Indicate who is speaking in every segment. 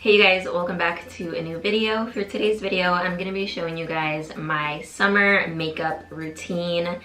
Speaker 1: Hey you guys, welcome back to a new video. For today's video, I'm going to be showing you guys my summer makeup routine.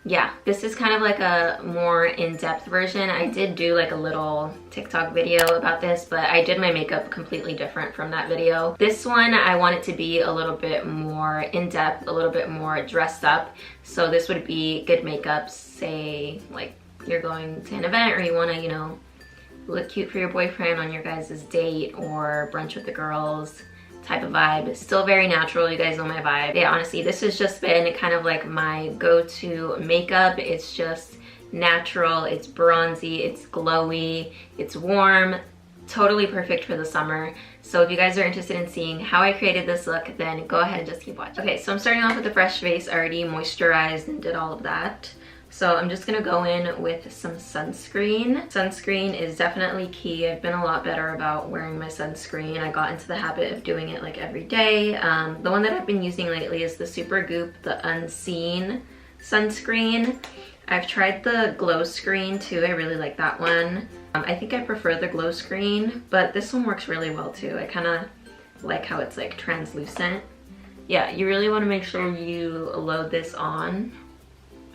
Speaker 1: Yeah, this is kind of like a more in-depth version. I did do like a little TikTok video about this, but I did my makeup completely different from that video. This one, I want it to be a little bit more in-depth, a little bit more dressed up. So this would be good makeup, say like you're going to an event or you want to, you know, look cute for your boyfriend on your guys' date or brunch with the girls type of vibe. Still very natural, you guys know my vibe. Yeah, honestly, this has just been kind of like my go-to makeup. It's just natural, it's bronzy, it's glowy, it's warm, totally perfect for the summer. So if you guys are interested in seeing how I created this look, then go ahead and just keep watching. Okay, so I'm starting off with a fresh face. I already moisturized and did all of that. So I'm just gonna go in with some sunscreen. Sunscreen is definitely key. I've been a lot better about wearing my sunscreen. I got into the habit of doing it like every day. The one that I've been using lately is the SUPERGOOP, the Unseen sunscreen. I've tried the Glow Screen too. I really like that one. I think I prefer the Glow Screen, but this one works really well too. I kind of like how it's like translucent. Yeah, you really want to make sure you load this on.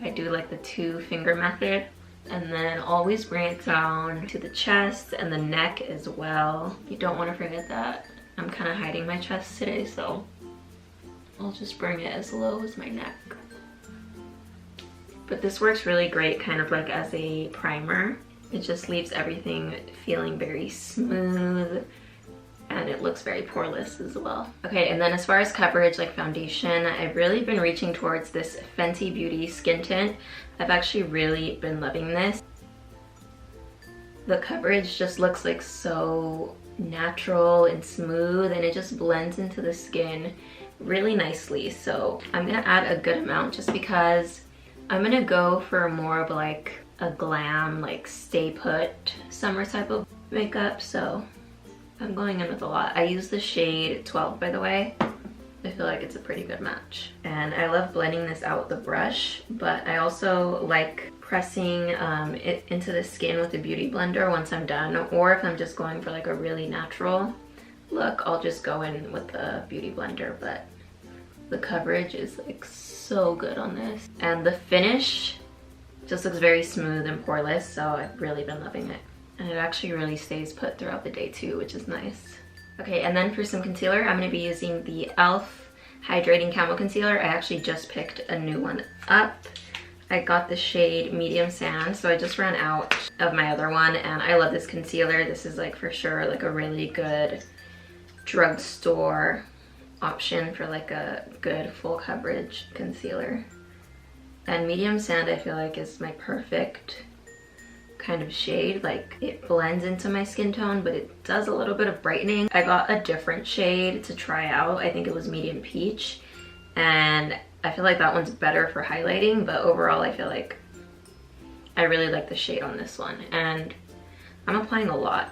Speaker 1: I do like the 2-finger method, and then always bring it down to the chest and the neck as well. You don't want to forget that. I'm kind of hiding my chest today, so I'll just bring it as low as my neck. But this works really great kind of like as a primer. It just leaves everything feeling very smooth, and it looks very poreless as well. Okay, and then as far as coverage, like foundation, I've really been reaching towards this Fenty Beauty skin tint. I've actually really been loving this. The coverage just looks like so natural and smooth, and it just blends into the skin really nicely. So I'm gonna add a good amount just because I'm gonna go for more of like a glam, like stay put summer type of makeup. So I'm going in with a lot. I use the shade 12, by the way. I feel like it's a pretty good match. And I love blending this out with the brush, but I also like pressing it into the skin with a beauty blender once I'm done. Or if I'm just going for like a really natural look, I'll just go in with the beauty blender. But the coverage is like so good on this. And the finish just looks very smooth and poreless, so I've really been loving it. And it actually really stays put throughout the day too, which is nice. Okay, and then for some concealer, I'm gonna be using the E.L.F. Hydrating Camo Concealer. I actually just picked a new one up. I got the shade Medium Sand, so I just ran out of my other one, and I love this concealer. This is like for sure like a really good drugstore option for like a good full coverage concealer. And Medium Sand I feel like is my perfect kind of shade. Like it blends into my skin tone, but it does a little bit of brightening. I got a different shade to try out. I think it was Medium Peach, and I feel like that one's better for highlighting, but overall I feel like I really like the shade on this one. And I'm applying a lot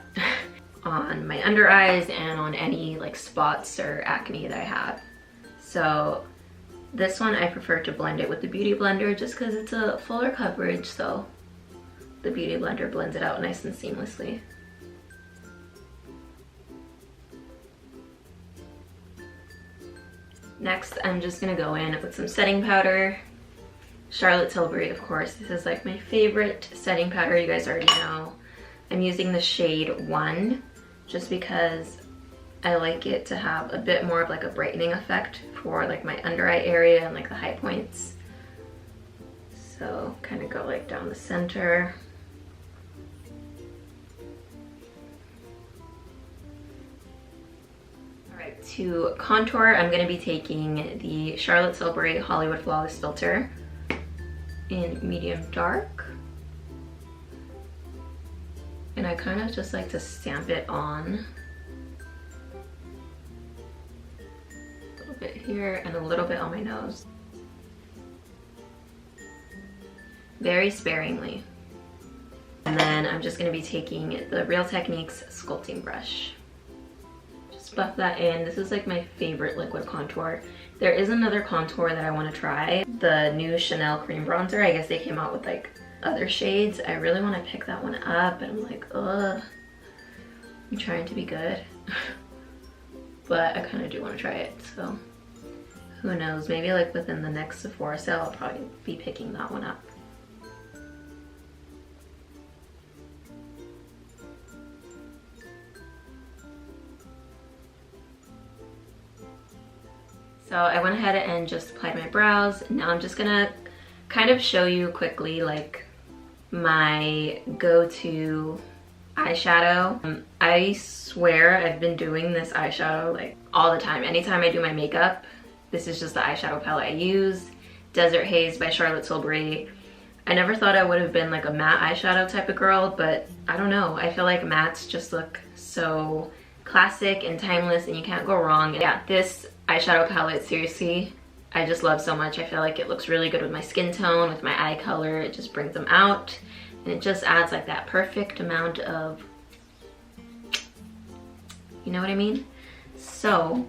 Speaker 1: on my under eyes and on any like spots or acne that I have. So this one I prefer to blend it with the Beauty Blender just because it's a fuller coverage, so the Beauty Blender blends it out nice and seamlessly. Next, I'm just gonna go in with some setting powder. Charlotte Tilbury, of course. This is like my favorite setting powder, you guys already know. I'm using the shade 1 just because I like it to have a bit more of like a brightening effect for like my under eye area and like the high points. So kind of go like down the center. To contour, I'm going to be taking the Charlotte Tilbury Hollywood Flawless Filter in medium dark. And I kind of just like to stamp it on. A little bit here and a little bit on my nose. Very sparingly. And then I'm just going to be taking the Real Techniques sculpting brush. Buff that in. This is like my favorite liquid contour. There is another contour that I want to try, the new Chanel cream bronzer. I guess they came out with like other shades. I really want to pick that one up, and I'm like, ugh, I'm trying to be good, but I kind of do want to try it, so who knows, maybe like within the next Sephora sale I'll probably be picking that one up. So I went ahead and just applied my brows. Now I'm just gonna kind of show you quickly like my go-to eyeshadow. I swear I've been doing this eyeshadow like all the time. Anytime I do my makeup, this is just the eyeshadow palette I use. Desert Haze by Charlotte Tilbury. I never thought I would have been like a matte eyeshadow type of girl, but I don't know. I feel like mattes just look so classic and timeless and you can't go wrong. Yeah, this eyeshadow palette, seriously, I just love so much. I feel like it looks really good with my skin tone, with my eye color. It just brings them out and it just adds like that perfect amount of, you know what I mean? So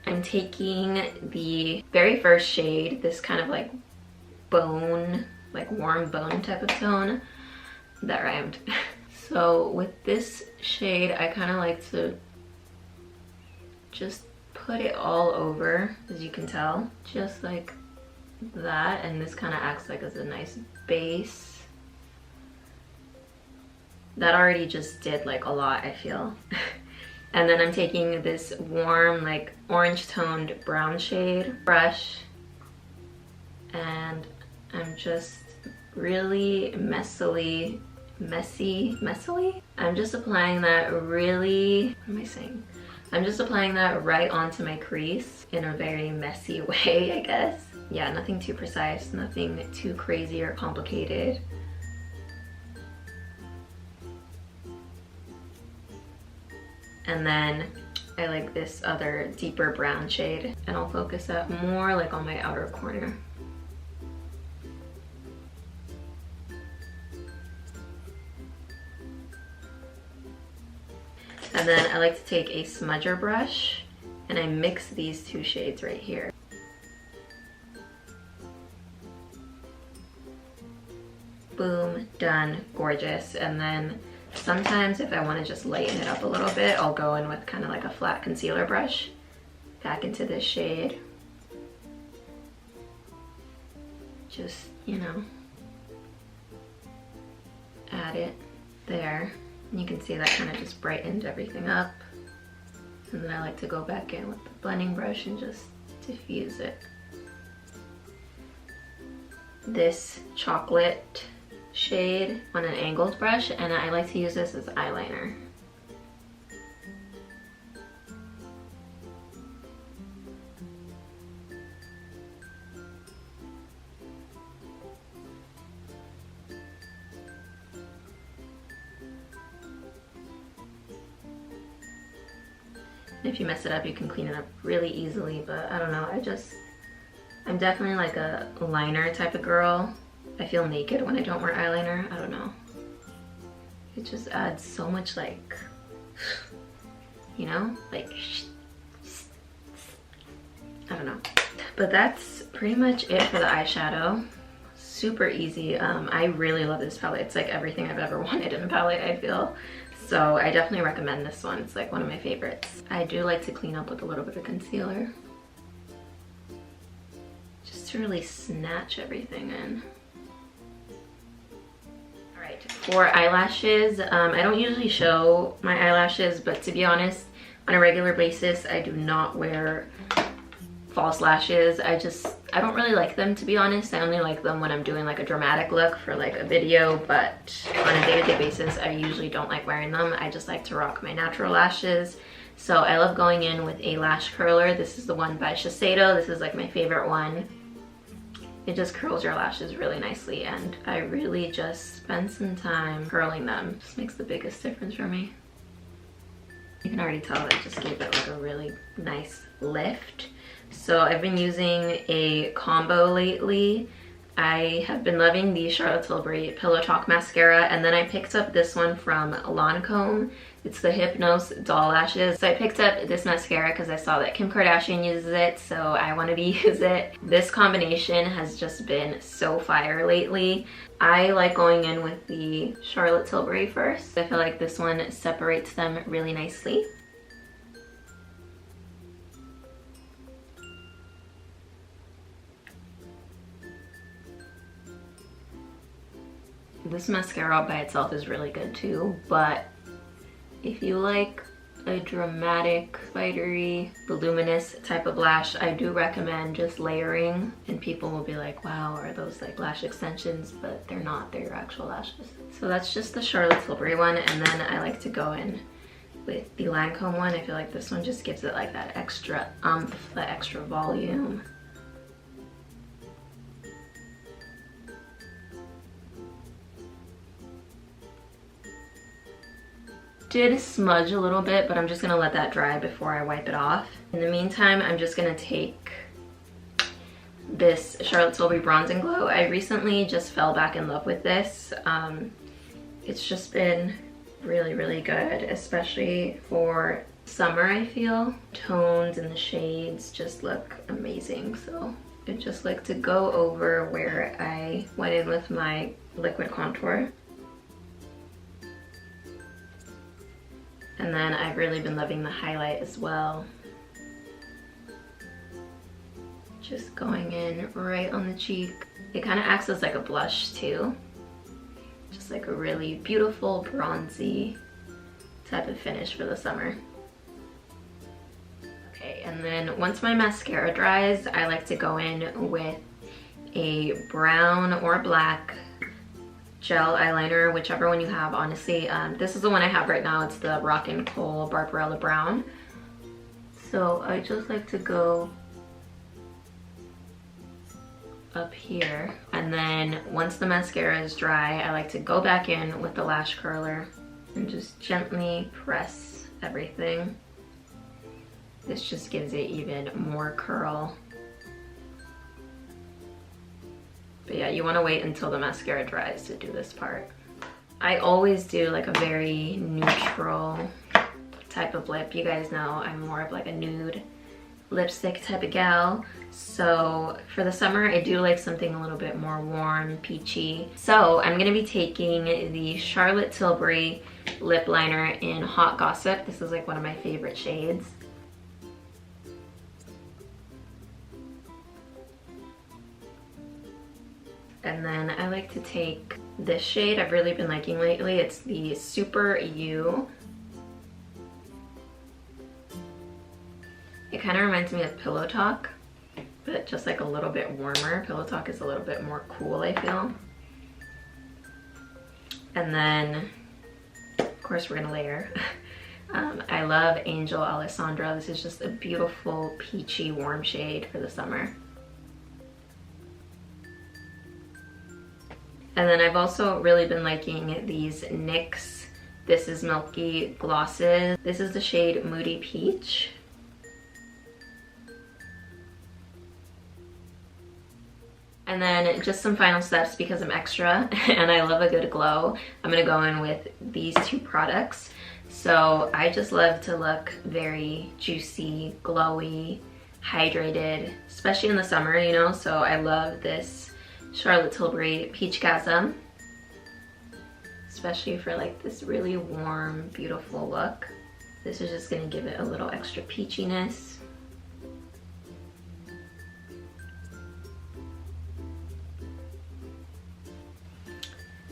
Speaker 1: I'm taking the very first shade, this kind of like bone, like warm bone type of tone. That rhymed. So with this shade, I kind of like to just put it all over, as you can tell, just like that, and this kind of acts like as a nice base. That already just did like a lot, I feel. And then I'm taking this warm like orange toned brown shade brush, and I'm just really messily, I'm just applying that really, what am I saying? I'm just applying that right onto my crease in a very messy way, I guess. Yeah, nothing too precise, nothing too crazy or complicated. And then I like this other deeper brown shade, and I'll focus that more like on my outer corner. And then I like to take a smudger brush and I mix these two shades right here. Boom, done, gorgeous. And then sometimes if I want to just lighten it up a little bit, I'll go in with kind of like a flat concealer brush back into this shade. Just, you know, add it there. And you can see that kind of just brightened everything up. And then I like to go back in with the blending brush and just diffuse it. This chocolate shade on an angled brush, and I like to use this as eyeliner. If you mess it up, you can clean it up really easily, but I don't know, I'm definitely like a liner type of girl. I feel naked when I don't wear eyeliner. I don't know. It just adds so much like, you know, like, I don't know. But that's pretty much it for the eyeshadow. Super easy. I really love this palette. It's like everything I've ever wanted in a palette, I feel. So I definitely recommend this one. It's like one of my favorites. I do like to clean up with a little bit of concealer, just to really snatch everything in. All right, for eyelashes, I don't usually show my eyelashes, but to be honest, on a regular basis, I do not wear false lashes. I don't really like them, to be honest. I only like them when I'm doing like a dramatic look for like a video, but on a day-to-day basis, I usually don't like wearing them. I just like to rock my natural lashes. So I love going in with a lash curler. This is the one by Shiseido. This is like my favorite one. It just curls your lashes really nicely, and I really just spend some time curling them. It just makes the biggest difference for me. You can already tell it just gave it like a really nice lift. So I've been using a combo lately. I have been loving the Charlotte Tilbury Pillow Talk mascara, and then I picked up this one from LANCOME. It's the HYPNOSE Doll Lashes. So I picked up this mascara because I saw that Kim Kardashian uses it, so I wanted to use it. This combination has just been so fire lately. I like going in with the Charlotte Tilbury first. I feel like this one separates them really nicely. This mascara by itself is really good too, but if you like a dramatic, spidery, voluminous type of lash, I do recommend just layering, and people will be like, wow, are those like lash extensions? But they're not, they're your actual lashes. So that's just the Charlotte Tilbury one, and then I like to go in with the Lancome one. I feel like this one just gives it like that extra that extra volume. Did smudge a little bit, but I'm just gonna let that dry before I wipe it off. In the meantime, I'm just gonna take this Charlotte Tilbury Bronze and Glow. I recently just fell back in love with this. It's just been really, really good, especially for summer, I feel. Tones and the shades just look amazing. So I just like to go over where I went in with my liquid contour. And then I've really been loving the highlight as well. Just going in right on the cheek. It kind of acts as like a blush too. Just like a really beautiful bronzy type of finish for the summer. Okay, and then once my mascara dries, I like to go in with a brown or black gel eyeliner, whichever one you have, honestly. This is the one I have right now. It's the Rock and Kohl Barbarella Brown. So I just like to go up here, and then once the mascara is dry, I like to go back in with the lash curler and just gently press everything. This just gives it even more curl. But yeah, you want to wait until the mascara dries to do this part. I always do like a very neutral type of lip. You guys know I'm more of like a nude lipstick type of gal. So for the summer, I do like something a little bit more warm, peachy. So I'm gonna be taking the Charlotte Tilbury lip liner in Hot Gossip. This is like one of my favorite shades. And then I like to take this shade I've really been liking lately. It's the Super U. It kind of reminds me of Pillow Talk, but just like a little bit warmer. Pillow Talk is a little bit more cool, I feel. And then, of course, we're gonna layer. I love Angel Alessandra. This is just a beautiful peachy warm shade for the summer. And then I've also really been liking these NYX This Is Milky glosses. This is the shade Moody Peach. And then just some final steps because I'm extra and I love a good glow. I'm gonna go in with these two products. So I just love to look very juicy, glowy, hydrated, especially in the summer, you know? So I love this Charlotte Tilbury PEACHGASM, especially for like this really warm, beautiful look. This is just gonna give it a little extra peachiness.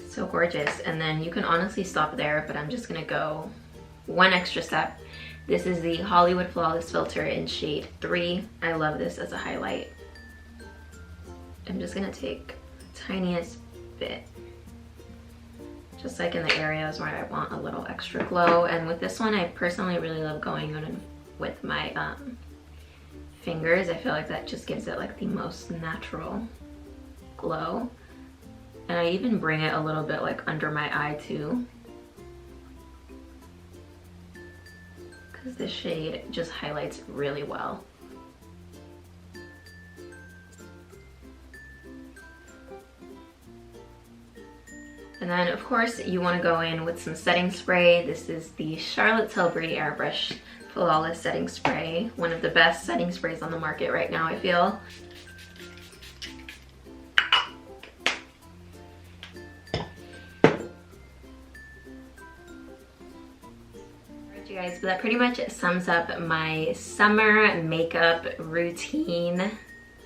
Speaker 1: So gorgeous. And then you can honestly stop there, but I'm just gonna go one extra step. This is the Hollywood Flawless Filter in shade 3. I love this as a highlight. I'm just gonna take the tiniest bit, just like in the areas where I want a little extra glow. And with this one, I personally really love going in with my fingers. I feel like that just gives it like the most natural glow. And I even bring it a little bit like under my eye too, because this shade just highlights really well. And then of course you want to go in with some setting spray. This is the Charlotte Tilbury Airbrush Flawless Setting Spray. One of the best setting sprays on the market right now, I feel. Alright you guys, but that pretty much sums up my summer makeup routine.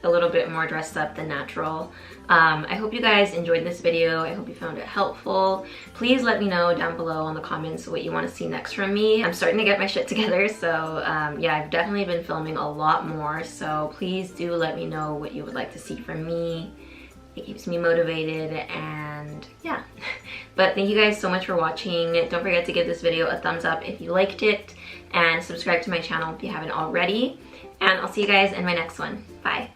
Speaker 1: A little bit more dressed up than natural. I hope you guys enjoyed this video. I hope you found it helpful. Please let me know down below in the comments what you want to see next from me. I'm starting to get my shit together, so yeah, I've definitely been filming a lot more, so please do let me know what you would like to see from me. It keeps me motivated, and yeah. But thank you guys so much for watching. Don't forget to give this video a thumbs up if you liked it, and subscribe to my channel if you haven't already. And I'll see you guys in my next one. Bye.